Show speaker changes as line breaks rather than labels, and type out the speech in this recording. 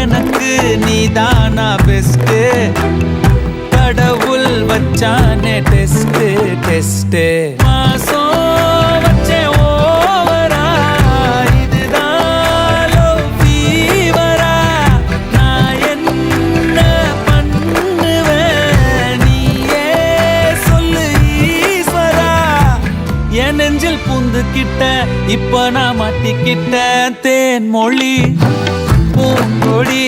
எனக்கு நீதானா பெஸ்ட் கடவுள் வச்சானே test test மாசம் வச்சே ஓவரா இதுதான் லவ் ஃபீவரா நான் என்ன பண்ணுவேன் நீயே சொல்லு ஈஸ்வரா என் நெஞ்சில் பூந்துக்கிட்ட இப்ப நான் மாட்டிக்கிட்ட தேன் மொழி பூங்கொடி